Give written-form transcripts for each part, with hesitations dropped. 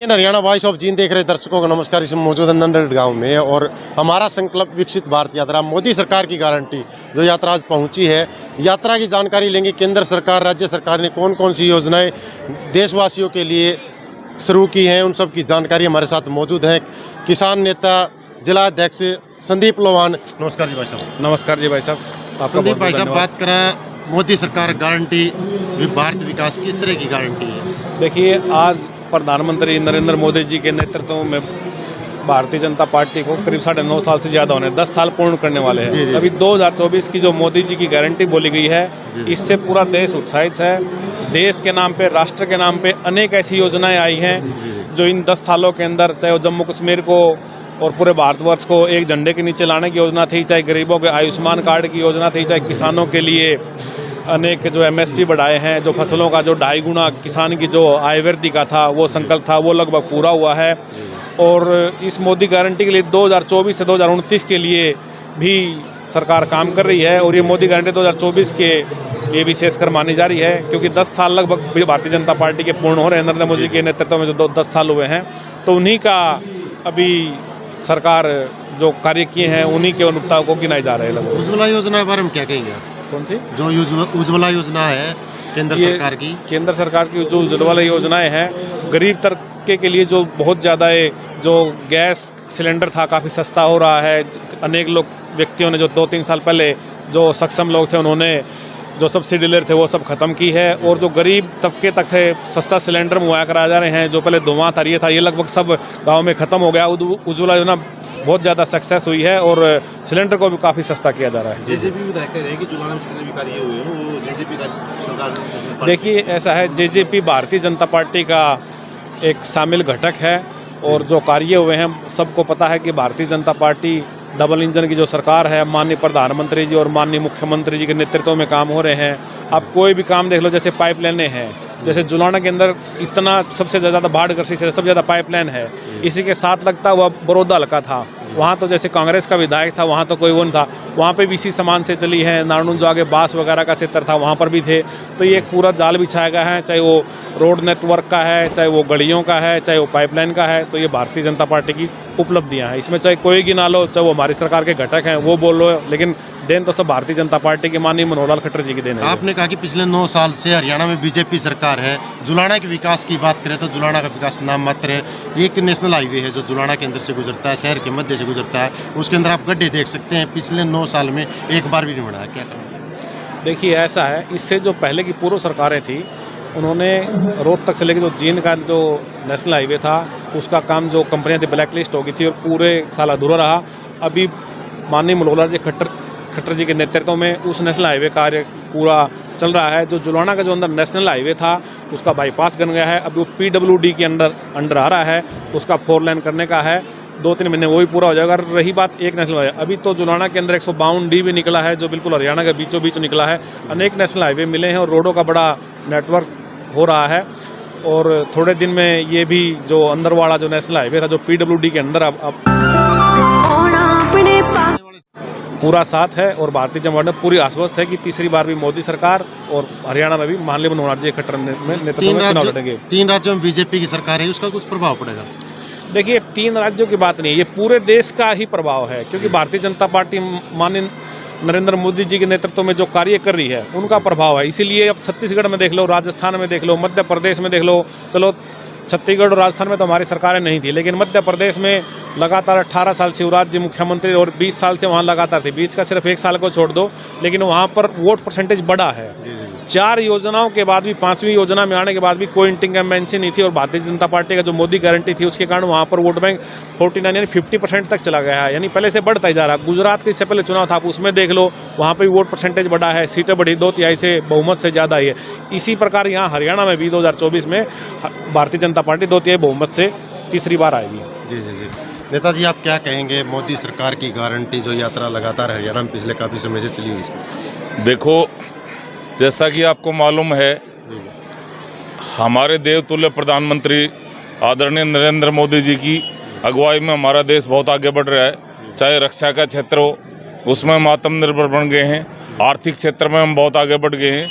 Haryana voice of Jind देख रहे दर्शकों को नमस्कार। इसमें मौजूद है नंदगढ़ गाँव में और हमारा संकल्प विकसित भारत यात्रा मोदी सरकार की गारंटी जो यात्रा आज पहुंची है। यात्रा की जानकारी लेंगे। केंद्र सरकार राज्य सरकार ने कौन कौन सी योजनाएं देशवासियों के लिए शुरू की हैं, उन सब की जानकारी हमारे साथ मौजूद है। किसान नेता जिला अध्यक्ष संदीप लोहान। नमस्कार जी भाई साहब। नमस्कार जी भाई साहब। संदीप भाई साहब, बात करें मोदी सरकार गारंटी भारत विकास किस तरह की गारंटी है? देखिए, आज प्रधानमंत्री नरेंद्र मोदी जी के नेतृत्व में भारतीय जनता पार्टी को करीब 9.5 साल से ज़्यादा होने 10 साल पूर्ण करने वाले हैं। अभी 2024 की जो मोदी जी की गारंटी बोली गई है, इससे पूरा देश उत्साहित है। देश के नाम पे, राष्ट्र के नाम पे अनेक ऐसी योजनाएं आई हैं जो इन 10 सालों के अंदर, चाहे वो जम्मू कश्मीर को और पूरे भारतवर्ष को एक झंडे के नीचे लाने की योजना थी, चाहे गरीबों के आयुष्मान कार्ड की योजना थी, चाहे किसानों के लिए अनेक जो MSP बढ़ाए हैं, जो फसलों का जो 2.5 गुना किसान की जो आय वृद्धि का था वो संकल्प था, वो लगभग पूरा हुआ है। और इस मोदी गारंटी के लिए 2024 से 2029 के लिए भी सरकार काम कर रही है। और ये मोदी गारंटी 2024 के लिए विशेषकर मानी जा रही है, क्योंकि 10 साल लगभग भारतीय जनता पार्टी के पूर्ण हो रहे हैं। नरेंद्र मोदी के नेतृत्व में जो 10 साल हुए हैं, तो उन्हीं का अभी सरकार जो कार्य किए हैं उन्हीं के अनुरूपता को गिनाए जा रहे हैं। उज्ज्वला योजना के बारे में क्या कहेंगे आप? कौन सी? जो उज्ज्वला योजना है केंद्र सरकार की। केंद्र सरकार की जो उज्ज्वला योजनाएं हैं, गरीब तबके के लिए जो बहुत ज़्यादा है, जो गैस सिलेंडर था काफ़ी सस्ता हो रहा है। अनेक लोग व्यक्तियों ने जो 2-3 साल पहले जो सक्षम लोग थे उन्होंने जो सब्सिडी ले रहे थे वो सब खत्म की है। और जो गरीब तबके तक थे सस्ता सिलेंडर मुहैया करा जा रहे हैं। जो पहले धुआं था ये था, ये लगभग सब गांव में ख़त्म हो गया। उज्ज्वला योजना बहुत ज़्यादा सक्सेस हुई है और सिलेंडर को भी काफ़ी सस्ता किया जा रहा है। जेजेपी विधायक कह रहे हैं कि जुलाना में जितने भी कार्य हुए हैं वो जेजेपी का सरकार। देखिए, ऐसा है, जेजेपी भारतीय जनता पार्टी का एक शामिल घटक है और जो कार्य हुए हैं सबको पता है कि Bharatiya Janata party double engine की जो सरकार है, माननीय प्रधानमंत्री जी और माननीय मुख्यमंत्री जी के नेतृत्व में काम हो रहे हैं। आप कोई भी काम देख लो, जैसे पाइपलाइनें हैं, जैसे जुलाना के अंदर इतना सबसे ज़्यादा बाढ़ग्रस्त से सबसे ज़्यादा पाइपलाइन है। इसी के साथ लगता हुआ बड़ौदा हल्का था, वहाँ तो जैसे कांग्रेस का विधायक था, वहाँ तो कोई वो नहीं था, वहाँ पे भी इसी सामान से चली है। नारायण जो आगे बांस वगैरह का क्षेत्र था वहाँ पर भी थे। तो ये एक पूरा जाल बिछाया गया है, चाहे वो रोड नेटवर्क का है, चाहे वो गलियों का है, चाहे वो पाइपलाइन का है। तो ये भारतीय जनता पार्टी की उपलब्धियाँ हैं। इसमें चाहे कोई गिना लो, चाहे वो हमारी सरकार के घटक हैं वो बोल लो, लेकिन देन तो सब भारतीय जनता पार्टी की माननीय मनोहर लाल खट्टर जी की देन है। आपने कहा कि पिछले 9 साल से हरियाणा में बीजेपी सरकार है। जुलाना के विकास की बात करें तो जुलाना का विकास नाम मात्र है। एक नेशनल हाईवे है जो जुलाना के अंदर से गुजरता है, शहर के मध्य से गुजरता है। उसके अंदर आप गड्ढे देख सकते हैं। पिछले 9 साल में एक बार भी नहीं बनाया। क्या कहें? देखिए, ऐसा है, इससे जो पहले की पूर्व सरकारें थी उन्होंने रोहतक से लेकर जो जींद का जो नेशनल हाईवे था उसका काम जो कंपनियां थी ब्लैक लिस्ट हो गई थी और पूरे साल अधूरा रहा। अभी माननीय मनोहर लाल जी खट्टर जी के नेतृत्व में उस नेशनल हाईवे कार्य पूरा चल रहा है। जो जुलाना का जो अंदर नेशनल हाईवे था उसका बाईपास बन गया है। अभी वो PWD के अंडर आ रहा है, उसका 4 लेन करने का है। 2-3 महीने वो भी पूरा हो जाएगा। रही बात एक नेशनल हाईवे, अभी तो जुलाना के अंदर 152D भी निकला है जो बिल्कुल हरियाणा के बीचों बीच निकला है। अनेक नेशनल हाईवे मिले हैं और रोडों का बड़ा नेटवर्क हो रहा है। और थोड़े दिन में ये भी जो अंदर वाला जो नेशनल हाईवे था जो PWD के अंदर अब पूरा साथ है। और भारतीय जनता पार्टी पूरी आश्वस्त है कि तीसरी बार भी मोदी सरकार और हरियाणा में भी माननीय मनोहर जी खट्टर नेतृत्व में चुनाव लड़ेंगे। 3 राज्यों में बीजेपी की सरकार है, उसका कुछ प्रभाव पड़ेगा? देखिए, 3 राज्यों की बात नहीं है, ये पूरे देश का ही प्रभाव है। क्योंकि भारतीय जनता पार्टी माननीय नरेंद्र मोदी जी के नेतृत्व में जो कार्य कर रही है उनका प्रभाव है। इसीलिए अब छत्तीसगढ़ में देख लो, राजस्थान में देख लो, मध्य प्रदेश में देख लो। चलो, छत्तीसगढ़ और राजस्थान में तो हमारी सरकारें नहीं थी, लेकिन मध्य प्रदेश में लगातार 18 साल शिवराज जी मुख्यमंत्री और 20 साल से वहाँ लगातार थे। बीच का सिर्फ 1 साल को छोड़ दो, लेकिन वहाँ पर वोट परसेंटेज बढ़ा है। 4 योजनाओं के बाद भी, 5वीं योजना में आने के बाद भी कोई इंकम्बेंसी नहीं थी। और भारतीय जनता पार्टी का जो मोदी गारंटी थी उसके कारण वहाँ पर वोट बैंक 49 यानी 50% तक चला गया है। यानी पहले से बढ़ता ही जा रहा है। गुजरात के इससे पहले चुनाव था, आप उसमें देख लो, वहाँ पर भी वोट परसेंटेज बढ़ा है, सीटें बढ़ी, 2/3 से बहुमत से ज़्यादा ही है। इसी प्रकार यहाँ हरियाणा में भी 2024 में भारतीय जनता पार्टी 2/3 बहुमत से तीसरी बार आएगी। जी। नेताजी, आप क्या कहेंगे मोदी सरकार की गारंटी जो यात्रा लगातार हरियाणा में पिछले काफ़ी समय से चली हुई? देखो, जैसा कि आपको मालूम है, हमारे देवतुल्य प्रधानमंत्री आदरणीय नरेंद्र मोदी जी की अगुवाई में हमारा देश बहुत आगे बढ़ रहा है। चाहे रक्षा का क्षेत्र हो, उसमें हम आत्मनिर्भर बन गए हैं। आर्थिक क्षेत्र में हम बहुत आगे बढ़ गए हैं।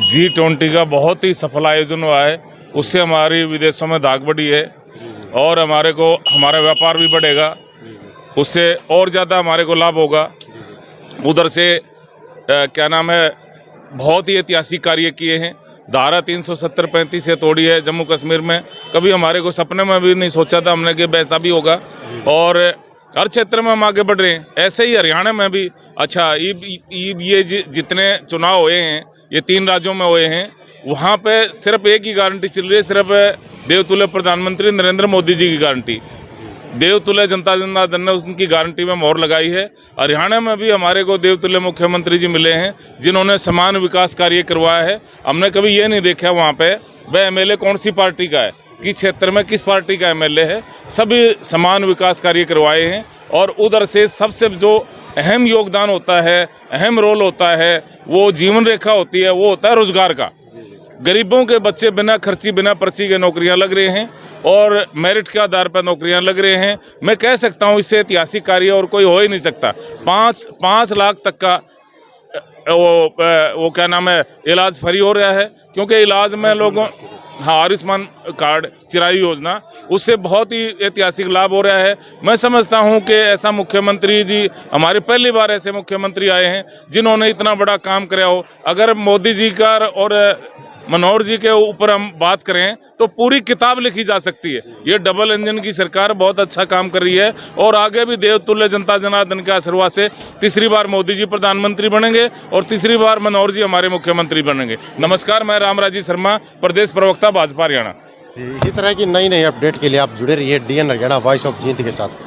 G20 का बहुत ही सफल आयोजन हुआ है, उससे हमारी विदेशों में धाक बढ़ी है। और हमारा व्यापार भी बढ़ेगा, उससे और ज़्यादा हमारे को लाभ होगा। उधर से क्या नाम है, बहुत ही ऐतिहासिक कार्य किए हैं। धारा 370-35 से तोड़ी है जम्मू कश्मीर में, कभी हमारे को सपने में भी नहीं सोचा था हमने कि वैसा भी होगा। और हर क्षेत्र में हम आगे बढ़ रहे हैं। ऐसे ही हरियाणा में भी अच्छा ये जितने चुनाव हुए हैं, ये 3 राज्यों में हुए हैं, वहाँ पे सिर्फ एक ही गारंटी चल रही है, सिर्फ देवतुल्य प्रधानमंत्री नरेंद्र मोदी जी की गारंटी। देवतुल्य जनता जनार्दन ने उनकी गारंटी में मोहर लगाई है। हरियाणा में भी हमारे को देवतुल्य मुख्यमंत्री जी मिले हैं, जिन्होंने समान विकास कार्य करवाया है। हमने कभी ये नहीं देखा वहाँ पे वह एमएलए कौन सी पार्टी का है, किस क्षेत्र में किस पार्टी का एमएलए है, सभी समान विकास कार्य करवाए हैं। और उधर से सबसे जो अहम योगदान होता है, अहम रोल होता है, वो जीवन रेखा होती है, वो होता है रोजगार का। गरीबों के बच्चे बिना खर्ची बिना पर्ची के नौकरियां लग रहे हैं और मेरिट के आधार पर नौकरियां लग रहे हैं। मैं कह सकता हूं इससे ऐतिहासिक कार्य और कोई हो ही नहीं सकता। 5 लाख तक का वो क्या नाम है, इलाज फ्री हो रहा है, क्योंकि इलाज में लोगों आयुष्मान कार्ड चिरायु योजना, उससे बहुत ही ऐतिहासिक लाभ हो रहा है। मैं समझता हूं कि ऐसा मुख्यमंत्री जी हमारे पहली बार ऐसे मुख्यमंत्री आए हैं जिन्होंने इतना बड़ा काम कराया हो। अगर मोदी जी का और मनोहर जी के ऊपर हम बात करें तो पूरी किताब लिखी जा सकती है। ये डबल इंजन की सरकार बहुत अच्छा काम कर रही है और आगे भी देवतुल्य जनता जनार्दन के आशीर्वाद से तीसरी बार मोदी जी प्रधानमंत्री बनेंगे और तीसरी बार मनोहर जी हमारे मुख्यमंत्री बनेंगे। नमस्कार, मैं रामराजी शर्मा, प्रदेश प्रवक्ता भाजपा हरियाणा। इसी तरह की नई अपडेट के लिए आप जुड़े रहिए DN Haryana voice of Jind के साथ।